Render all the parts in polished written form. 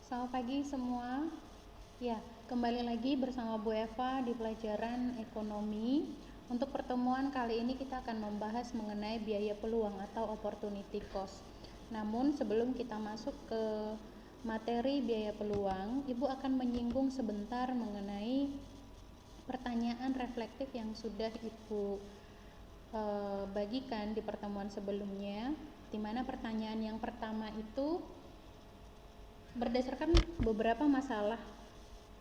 Selamat pagi semua. Ya, kembali lagi bersama Bu Eva di pelajaran ekonomi. Untuk pertemuan kali ini kita akan membahas mengenai biaya peluang atau opportunity cost. Namun sebelum kita masuk ke materi biaya peluang, Ibu akan menyinggung sebentar mengenai pertanyaan reflektif yang sudah Ibu bagikan di pertemuan sebelumnya, di mana pertanyaan yang pertama itu berdasarkan beberapa masalah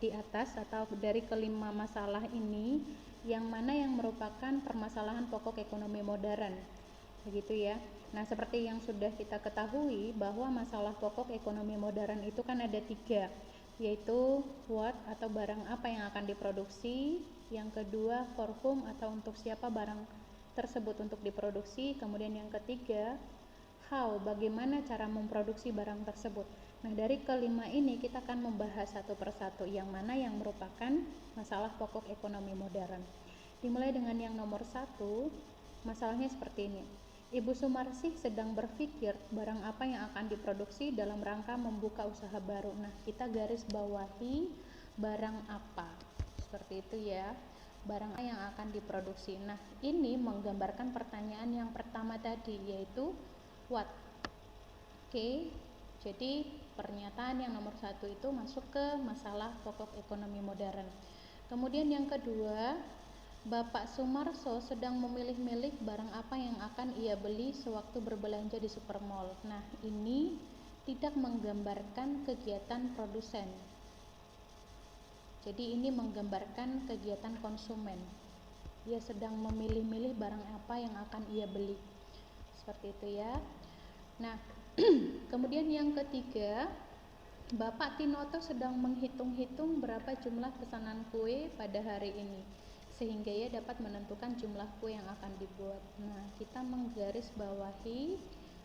di atas atau dari kelima masalah ini, yang mana yang merupakan permasalahan pokok ekonomi modern, begitu ya. Nah, seperti yang sudah kita ketahui bahwa masalah pokok ekonomi modern itu kan ada 3, yaitu what atau barang apa yang akan diproduksi, yang kedua for whom atau untuk siapa barang tersebut untuk diproduksi, kemudian yang ketiga how, bagaimana cara memproduksi barang tersebut. Nah, dari kelima ini kita akan membahas satu persatu yang mana yang merupakan masalah pokok ekonomi modern. Dimulai dengan yang nomor 1, masalahnya seperti ini. Ibu Sumarsih sedang berpikir barang apa yang akan diproduksi dalam rangka membuka usaha baru. Nah, kita garis bawahi barang apa, seperti itu ya. Barang apa yang akan diproduksi. Nah, ini menggambarkan pertanyaan yang pertama tadi, yaitu what. Oke, jadi pernyataan yang nomor 1 itu masuk ke masalah pokok ekonomi modern. Kemudian yang kedua, Bapak Sumarso sedang memilih-milih barang apa yang akan ia beli sewaktu berbelanja di supermall. Nah, ini tidak menggambarkan kegiatan produsen. Jadi ini menggambarkan kegiatan konsumen. Ia sedang memilih-milih barang apa yang akan ia beli. Seperti itu ya. Nah, kemudian yang ketiga, Bapak Tinoto sedang menghitung-hitung berapa jumlah pesanan kue pada hari ini, sehingga ia dapat menentukan jumlah kue yang akan dibuat. Nah, kita menggaris bawahi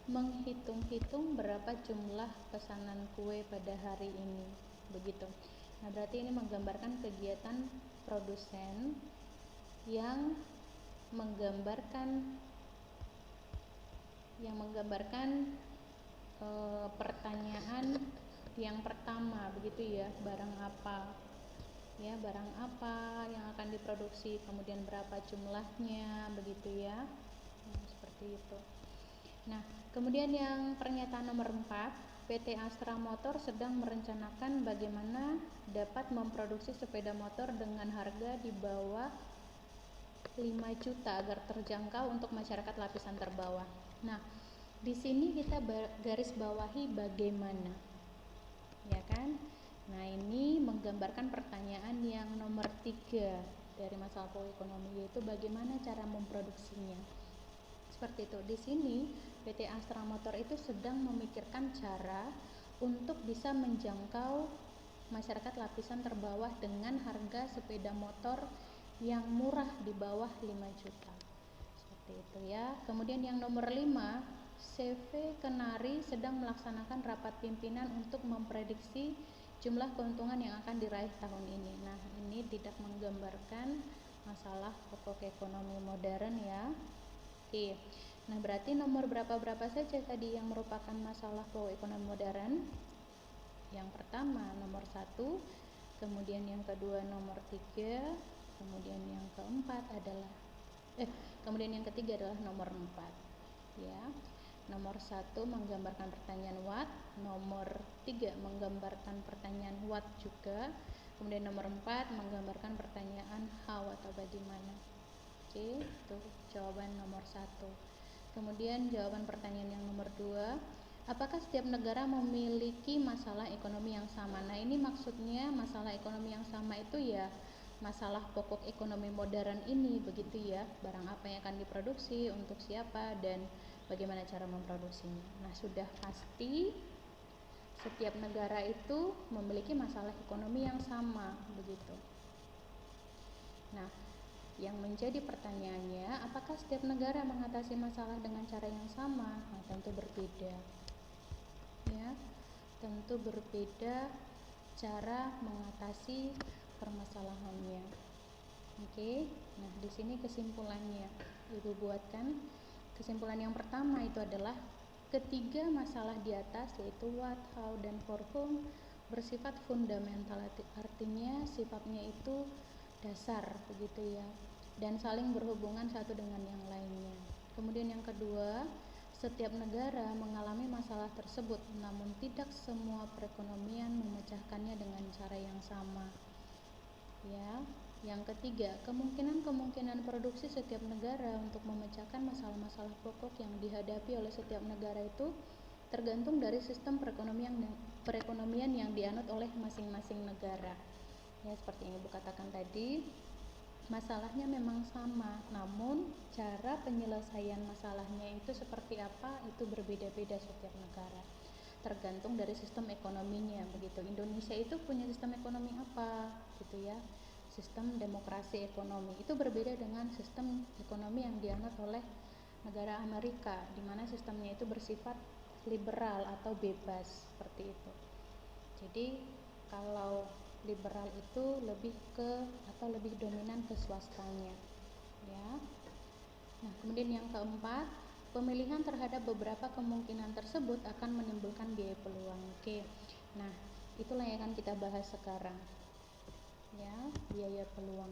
menghitung-hitung berapa jumlah pesanan kue pada hari ini, begitu. Nah, berarti ini menggambarkan kegiatan produsen yang menggambarkan pertanyaan yang pertama, begitu ya, barang apa ya, barang apa yang akan diproduksi, kemudian berapa jumlahnya, begitu ya. Nah, seperti itu. Nah, kemudian yang pernyataan nomor 4, PT Astra Motor sedang merencanakan bagaimana dapat memproduksi sepeda motor dengan harga di bawah 5 juta agar terjangkau untuk masyarakat lapisan terbawah. Nah, di sini kita garis bawahi bagaimana, ya kan? Nah, ini menggambarkan pertanyaan yang nomor 3 dari masalah pokok ekonomi, yaitu bagaimana cara memproduksinya. Seperti itu. Di sini PT Astra Motor itu sedang memikirkan cara untuk bisa menjangkau masyarakat lapisan terbawah dengan harga sepeda motor yang murah di bawah 5 juta. Seperti itu ya. Kemudian yang nomor 5, CV Kenari sedang melaksanakan rapat pimpinan untuk memprediksi jumlah keuntungan yang akan diraih tahun ini. Nah, ini tidak menggambarkan masalah pokok ekonomi modern ya. Oke. Nah, berarti nomor berapa saja tadi yang merupakan masalah pokok ekonomi modern? Yang pertama nomor 1, kemudian yang kedua nomor 3, kemudian yang keempat adalah kemudian yang ketiga adalah nomor 4 ya. Nomor 1 menggambarkan pertanyaan what, nomor 3 menggambarkan pertanyaan what juga, kemudian nomor 4 menggambarkan pertanyaan how atau bagaimana. Oke, itu jawaban nomor 1. Kemudian jawaban pertanyaan yang nomor 2, apakah setiap negara memiliki masalah ekonomi yang sama? Nah, ini maksudnya masalah ekonomi yang sama itu ya masalah pokok ekonomi modern ini, begitu ya. Barang apa yang akan diproduksi, untuk siapa, dan bagaimana cara memproduksinya. Nah, sudah pasti setiap negara itu memiliki masalah ekonomi yang sama, begitu. Nah, yang menjadi pertanyaannya, apakah setiap negara mengatasi masalah dengan cara yang sama? Nah, tentu berbeda. Ya, tentu berbeda cara mengatasi permasalahannya. Oke. Nah, di sini kesimpulannya Ibu buatkan. Kesimpulan yang pertama itu adalah ketiga masalah di atas, yaitu what, how, dan for whom, bersifat fundamental, artinya sifatnya itu dasar begitu ya, dan saling berhubungan satu dengan yang lainnya. Kemudian yang kedua, setiap negara mengalami masalah tersebut, namun tidak semua perekonomian memecahkannya dengan cara yang sama. Ya, yang ketiga, kemungkinan produksi setiap negara untuk memecahkan masalah-masalah pokok yang dihadapi oleh setiap negara itu tergantung dari sistem perekonomian yang dianut oleh masing-masing negara. Ya, seperti yang Ibu katakan tadi, masalahnya memang sama, namun cara penyelesaian masalahnya itu seperti apa itu berbeda-beda setiap negara. Tergantung dari sistem ekonominya begitu. Indonesia itu punya sistem ekonomi apa gitu ya. Sistem demokrasi ekonomi itu berbeda dengan sistem ekonomi yang dianut oleh negara Amerika, di mana sistemnya itu bersifat liberal atau bebas seperti itu. Jadi kalau liberal itu lebih dominan ke swastanya ya. Nah, kemudian yang keempat, pemilihan terhadap beberapa kemungkinan tersebut akan menimbulkan biaya peluang. Oke. Nah, itulah yang akan kita bahas sekarang. Ya, biaya peluang.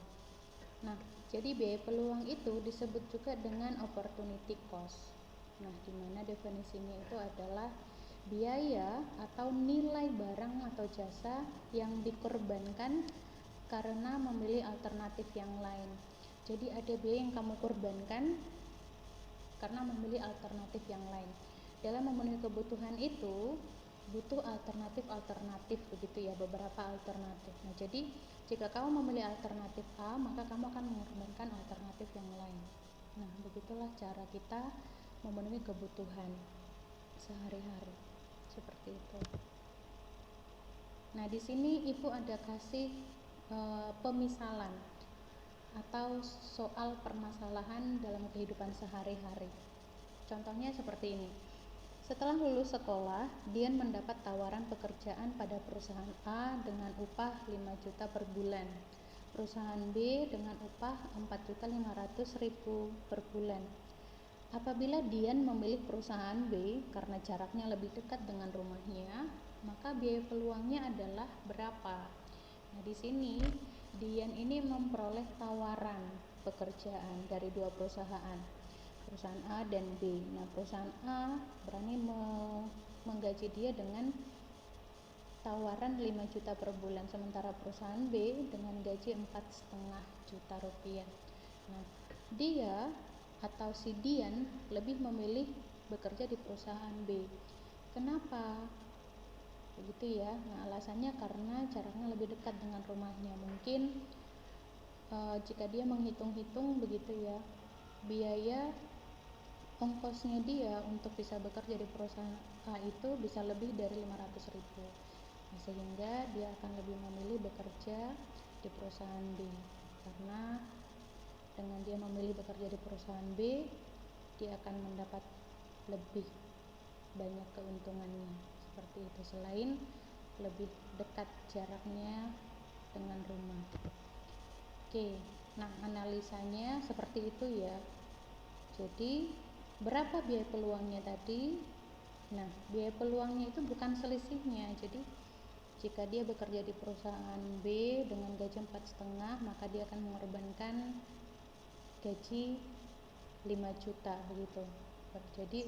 Nah, jadi biaya peluang itu disebut juga dengan opportunity cost. Nah, di mana definisinya itu adalah biaya atau nilai barang atau jasa yang dikorbankan karena memilih alternatif yang lain. Jadi ada biaya yang kamu korbankan karena memilih alternatif yang lain. Dalam memenuhi kebutuhan itu butuh alternatif begitu ya, beberapa alternatif. Nah, jadi jika kamu memilih alternatif A, maka kamu akan mengorbankan alternatif yang lain. Nah, begitulah cara kita memenuhi kebutuhan sehari-hari. Seperti itu. Nah, di sini Ibu ada kasih pemisalan atau soal permasalahan dalam kehidupan sehari-hari. Contohnya seperti ini. Setelah lulus sekolah, Dian mendapat tawaran pekerjaan pada perusahaan A dengan upah 5 juta per bulan, perusahaan B dengan upah 4.500.000 per bulan. Apabila Dian memilih perusahaan B karena jaraknya lebih dekat dengan rumahnya, maka biaya peluangnya adalah berapa? Nah, di sini Dian ini memperoleh tawaran pekerjaan dari dua perusahaan A dan B. Nah, perusahaan A berani menggaji dia dengan tawaran 5 juta per bulan, sementara perusahaan B dengan gaji 4,5 juta rupiah. Nah, dia atau si Dian lebih memilih bekerja di perusahaan B. Kenapa? Begitu ya. Nah, alasannya karena jaraknya lebih dekat dengan rumahnya. Mungkin jika dia menghitung-hitung begitu ya, biaya ongkosnya dia untuk bisa bekerja di perusahaan A itu bisa lebih dari 500.000. Nah, sehingga dia akan lebih memilih bekerja di perusahaan B, karena dengan dia memilih bekerja di perusahaan B, dia akan mendapat lebih banyak keuntungannya. Seperti itu, selain lebih dekat jaraknya dengan rumah. Oke, nah analisanya seperti itu ya. Jadi berapa biaya peluangnya tadi? Nah, biaya peluangnya itu bukan selisihnya. Jadi jika dia bekerja di perusahaan B dengan gaji 4,5, maka dia akan mengorbankan gaji 5 juta begitu. Jadi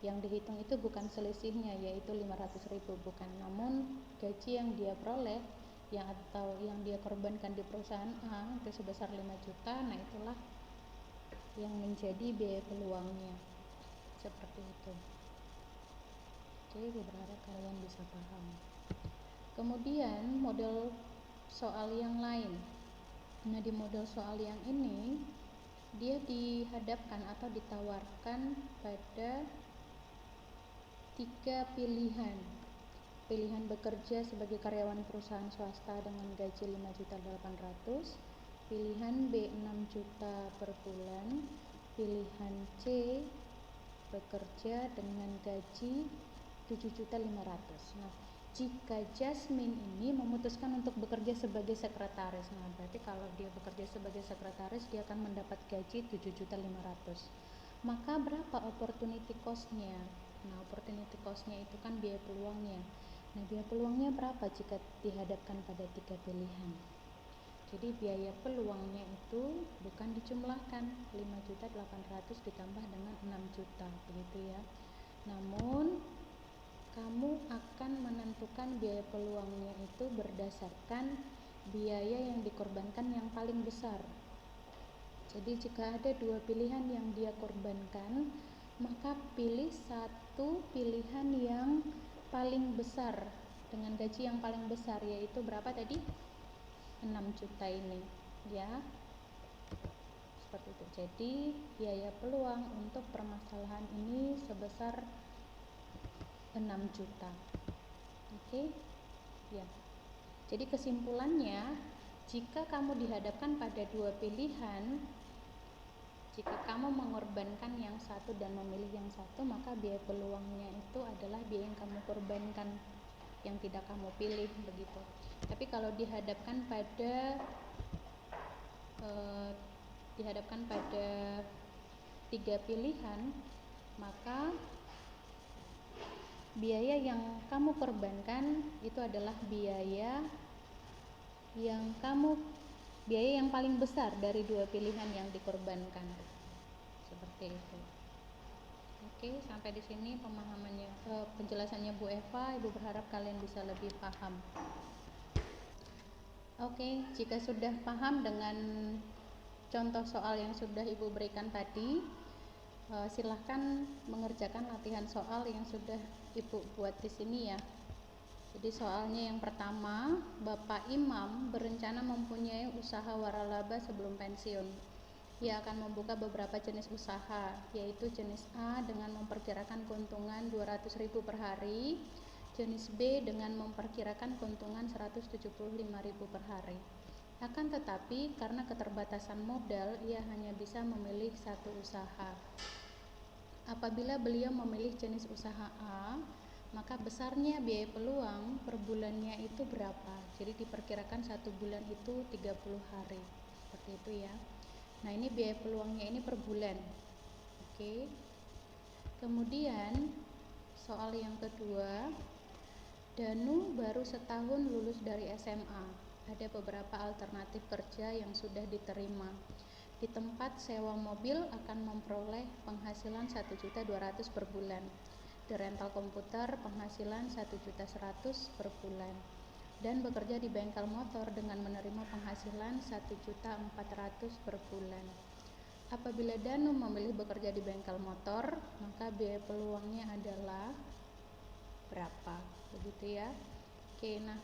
yang dihitung itu bukan selisihnya, yaitu 500.000, bukan, namun gaji yang dia peroleh atau yang dia korbankan di perusahaan A itu sebesar 5 juta. Nah, itulah yang menjadi biaya peluangnya. Seperti itu. Oke, gue berharap kalian bisa paham. Kemudian model soal yang lain. Nah, di model soal yang ini dia dihadapkan atau ditawarkan pada 3 pilihan. Pilihan bekerja sebagai karyawan perusahaan swasta dengan gaji 5.800.000, pilihan B 6 juta per bulan, pilihan C bekerja dengan gaji 7.500.000. Nah, jika Jasmine ini memutuskan untuk bekerja sebagai sekretaris, nah berarti kalau dia bekerja sebagai sekretaris dia akan mendapat gaji 7.500.000. Maka berapa opportunity cost-nya? Nah, opportunity cost-nya itu kan biaya peluangnya. Nah, biaya peluangnya berapa jika dihadapkan pada 3 pilihan? Jadi biaya peluangnya itu bukan dijumlahkan 5.800.000 ditambah dengan 6 juta, begitu ya. Namun kamu akan menentukan biaya peluangnya itu berdasarkan biaya yang dikorbankan yang paling besar. Jadi jika ada 2 pilihan yang dia korbankan, maka pilih satu pilihan yang paling besar dengan gaji yang paling besar, yaitu berapa tadi? 6 juta ini, ya. Seperti itu. Jadi biaya peluang untuk permasalahan ini sebesar 6 juta. Oke? Ya. Jadi kesimpulannya, jika kamu dihadapkan pada 2 pilihan, jika kamu mengorbankan yang satu dan memilih yang satu, maka biaya peluangnya itu adalah biaya yang kamu korbankan, yang tidak kamu pilih, begitu. Tapi kalau dihadapkan pada 3 pilihan, maka biaya yang kamu korbankan itu adalah biaya yang paling besar dari 2 pilihan yang dikorbankan. Seperti itu. Oke, sampai di sini penjelasannya Bu Eva. Ibu berharap kalian bisa lebih paham. Oke, jika sudah paham dengan contoh soal yang sudah Ibu berikan tadi, silahkan mengerjakan latihan soal yang sudah Ibu buat di sini ya. Jadi soalnya yang pertama, Bapak Imam berencana mempunyai usaha waralaba sebelum pensiun. Ia akan membuka beberapa jenis usaha, yaitu jenis A dengan memperkirakan keuntungan 200.000 per hari, jenis B dengan memperkirakan keuntungan 175.000 per hari. Akan tetapi karena keterbatasan modal, ia hanya bisa memilih satu usaha. Apabila beliau memilih jenis usaha A, maka besarnya biaya peluang per bulannya itu berapa? Jadi diperkirakan 1 bulan itu 30 hari. Seperti itu ya. Nah, ini biaya peluangnya ini per bulan. Oke. Kemudian soal yang kedua, Danu baru setahun lulus dari SMA. Ada beberapa alternatif kerja yang sudah diterima. Di tempat sewa mobil akan memperoleh penghasilan 1.200.000 per bulan. Di rental komputer penghasilan 1.100.000 per bulan. Dan bekerja di bengkel motor dengan menerima penghasilan 1.400.000 per bulan. Apabila Danu memilih bekerja di bengkel motor, maka biaya peluangnya adalah berapa? Begitu ya. Oke, nah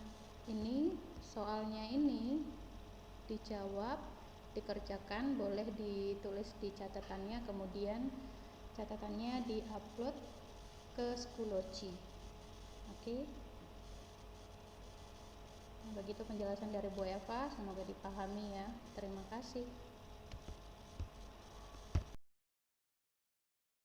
ini soalnya ini dijawab, dikerjakan, boleh ditulis di catatannya, kemudian catatannya diupload ke Schoology. Oke. Begitu penjelasan dari Bu Eva, semoga dipahami ya. Terima kasih.